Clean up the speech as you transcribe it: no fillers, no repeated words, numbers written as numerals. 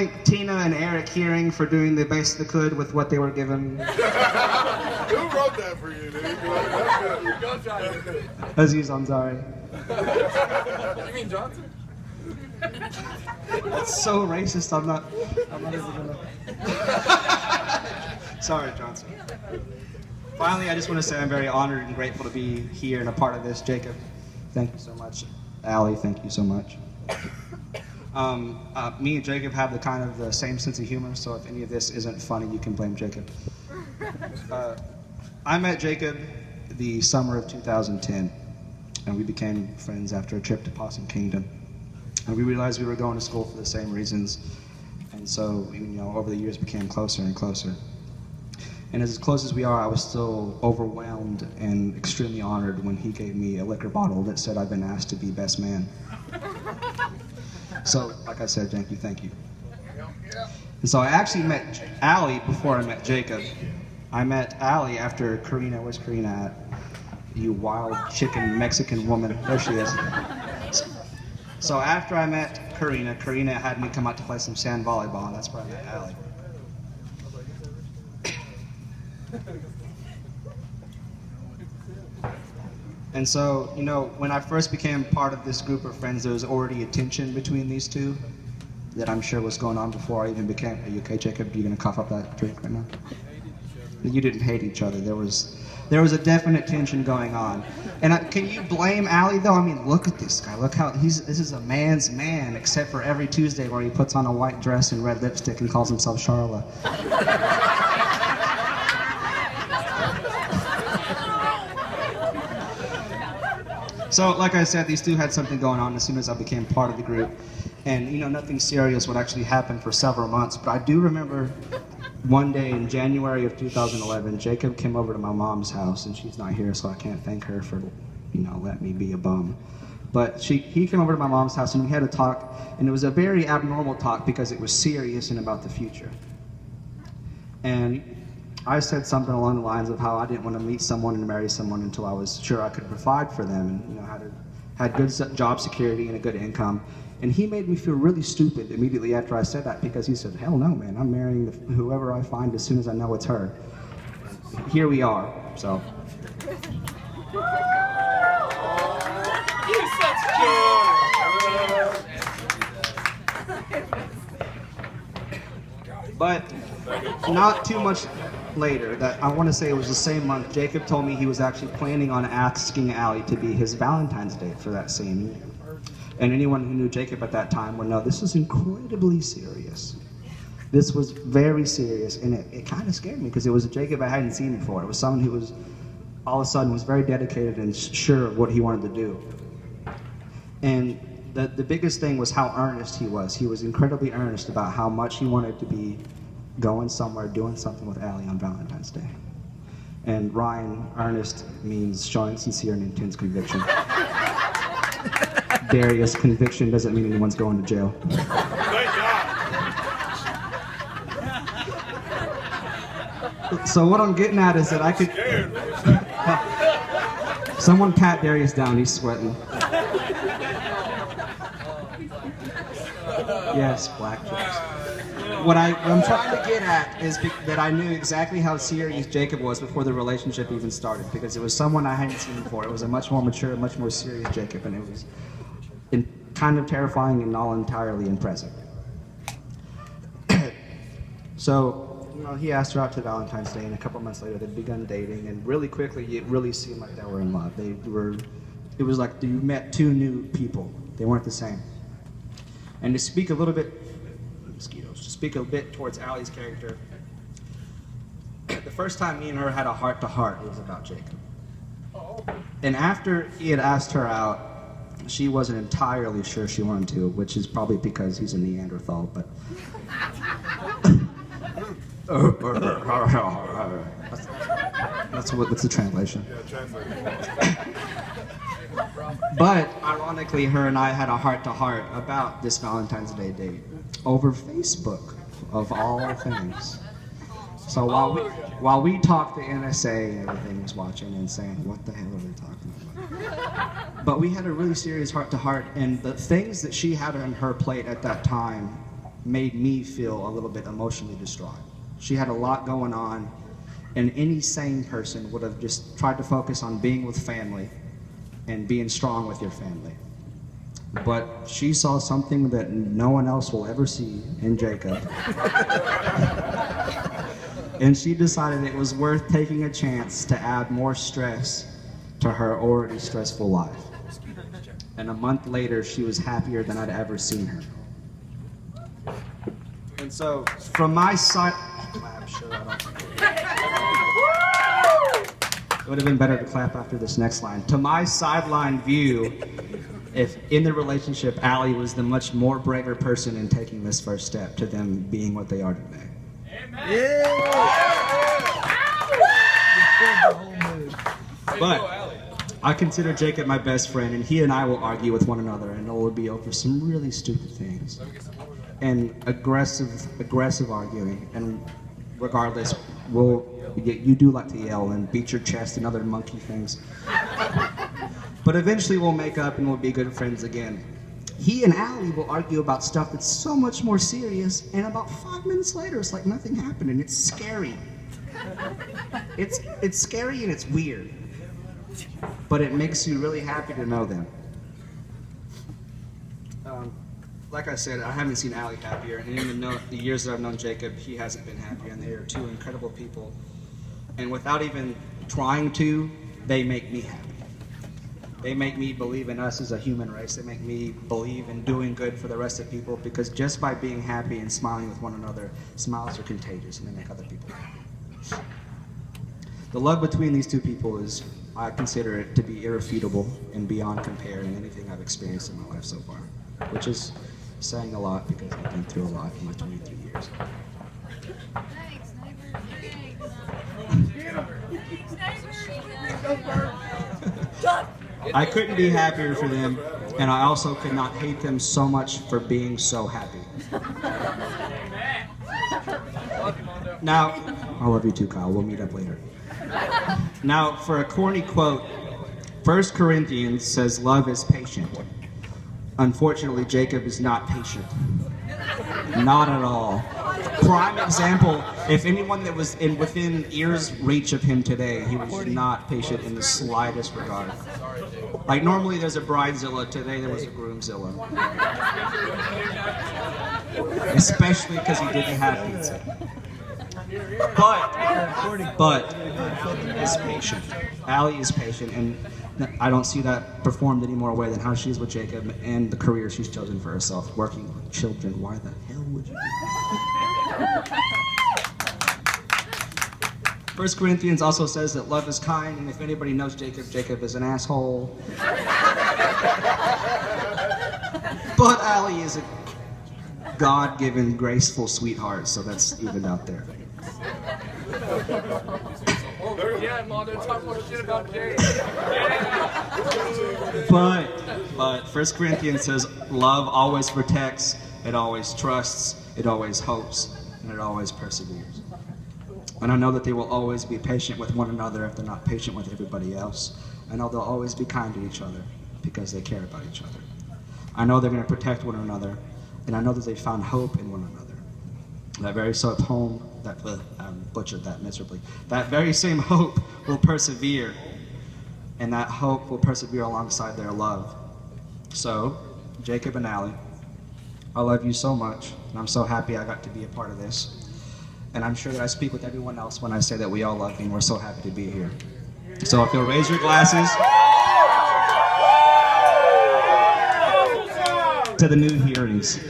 thank Tina and Eric Heuring for doing the best they could with what they were given. Who wrote that for you, dude? That's good. Aziz Ansari. You mean Johnson? That's so racist. I'm not even gonna. Sorry, Johnson. Finally, I just want to say I'm very honored and grateful to be here and a part of this. Jacob, thank you so much. Allie, thank you so much. Me and Jacob have the same sense of humor, so if any of this isn't funny, you can blame Jacob. I met Jacob the summer of 2010, and we became friends after a trip to Possum Kingdom. And we realized we were going to school for the same reasons, and so over the years became closer and closer. And as close as we are, I was still overwhelmed and extremely honored when he gave me a liquor bottle that said I've been asked to be best man. So, like I said, thank you. And so I actually met Allie before I met Jacob. I met Allie after Karina. Where's Karina at? You wild chicken Mexican woman. There she is. So after I met Karina had me come out to play some sand volleyball, and that's where I met Allie. And so, when I first became part of this group of friends, there was already a tension between these two that I'm sure was going on before I even became. Are you okay, Jacob? Are you going to cough up that drink right now? You didn't hate each other. There was a definite tension going on. And can you blame Allie, though? I mean, look at this guy. Look how this is a man's man, except for every Tuesday where he puts on a white dress and red lipstick and calls himself Charla. So, like I said, these two had something going on as soon as I became part of the group. And, nothing serious would actually happen for several months. But I do remember one day in January of 2011, Jacob came over to my mom's house, and she's not here, so I can't thank her for, letting me be a bum. But he came over to my mom's house, and we had a talk, and it was a very abnormal talk because it was serious and about the future. And I said something along the lines of how I didn't want to meet someone and marry someone until I was sure I could provide for them and had good job security and a good income. And he made me feel really stupid immediately after I said that because he said, "Hell no, man, I'm marrying whoever I find as soon as I know it's her." Here we are, so. You're such a But not too much later, that I want to say it was the same month, Jacob told me he was actually planning on asking Allie to be his Valentine's date for that same year. And anyone who knew Jacob at that time would know this was incredibly serious. This was very serious, and it kind of scared me because it was a Jacob I hadn't seen before. It was someone who was, all of a sudden, was very dedicated and sure of what he wanted to do. And the biggest thing was how earnest he was. He was incredibly earnest about how much he wanted to be going somewhere, doing something with Allie on Valentine's Day. And Ryan, earnest means showing sincere and intense conviction. Darius, conviction doesn't mean anyone's going to jail. Thank God. So what I'm getting at is that I could... Someone pat Darius down, he's sweating. Yes, black jokes. What I'm trying to get at is that I knew exactly how serious Jacob was before the relationship even started, because it was someone I hadn't seen before. It was a much more mature, much more serious Jacob, and it was kind of terrifying and not entirely impressive. So, he asked her out to Valentine's Day, and a couple months later they'd begun dating, and really quickly it really seemed like they were in love. It was like you met two new people. They weren't the same. And to speak a little bit, towards Allie's character, the first time me and her had a heart-to-heart, it was about Jacob. And after he had asked her out, she wasn't entirely sure she wanted to, which is probably because he's a Neanderthal, but... That's the translation. Yeah, translate. But, ironically, her and I had a heart-to-heart about this Valentine's Day date over Facebook, of all things. So while we talked, the NSA and everything was watching and saying, "What the hell are they talking about?" But we had a really serious heart-to-heart, and the things that she had on her plate at that time made me feel a little bit emotionally distraught. She had a lot going on, and any sane person would have just tried to focus on being with family and being strong with your family. But she saw something that no one else will ever see in Jacob. And she decided it was worth taking a chance to add more stress to her already stressful life. And a month later, she was happier than I'd ever seen her. And so, from my side, clap, sure, I don't. It would have been better to clap after this next line. To my sideline view, if in the relationship, Allie was the much more braver person in taking this first step to them being what they are today. Amen. Yeah. But I consider Jacob my best friend, and he and I will argue with one another, and it will be over some really stupid things and aggressive arguing. And regardless, you do like to yell and beat your chest and other monkey things. But eventually we'll make up and we'll be good friends again. He and Allie will argue about stuff that's so much more serious, and about 5 minutes later, it's like nothing happened, and it's scary. It's scary and it's weird. But it makes you really happy to know them. Like I said, I haven't seen Allie happier, and in the years that I've known Jacob, he hasn't been happier, and they are two incredible people. And without even trying to, they make me happy. They make me believe in us as a human race. They make me believe in doing good for the rest of people, because just by being happy and smiling with one another, smiles are contagious and they make other people happy. The love between these two people is, I consider it to be irrefutable and beyond compare in anything I've experienced in my life so far, which is saying a lot because I've been through a lot in my 23 years. Thanks, neighbor. I couldn't be happier for them, and I also could not hate them so much for being so happy. Now, I love you too, Kyle. We'll meet up later. Now, for a corny quote, 1 Corinthians says love is patient. Unfortunately, Jacob is not patient. Not at all. Prime example, if anyone that was within ear's reach of him today, he was not patient in the slightest regard. Like normally there's a bridezilla, today there was a groomzilla. Especially because he didn't have pizza. But is patient. Allie is patient, and I don't see that performed any more way than how she's with Jacob and the career she's chosen for herself, working with children. Why the hell would you? 1 Corinthians also says that love is kind, and if anybody knows Jacob, Jacob is an asshole. But Allie is a God-given, graceful sweetheart, so that's evened out there. Yeah, Mom, don't talk more shit about Jay. But 1 Corinthians says love always protects, it always trusts, it always hopes, and it always perseveres. And I know that they will always be patient with one another if they're not patient with everybody else. I know they'll always be kind to each other because they care about each other. I know they're going to protect one another, and I know that they found hope in one another. That very same home, I butchered that miserably. That very same hope will persevere, and that hope will persevere alongside their love. So, Jacob and Allie, I love you so much, and I'm so happy I got to be a part of this. And I'm sure that I speak with everyone else when I say that we all love you and we're so happy to be here. So if you'll raise your glasses to the new Heurings.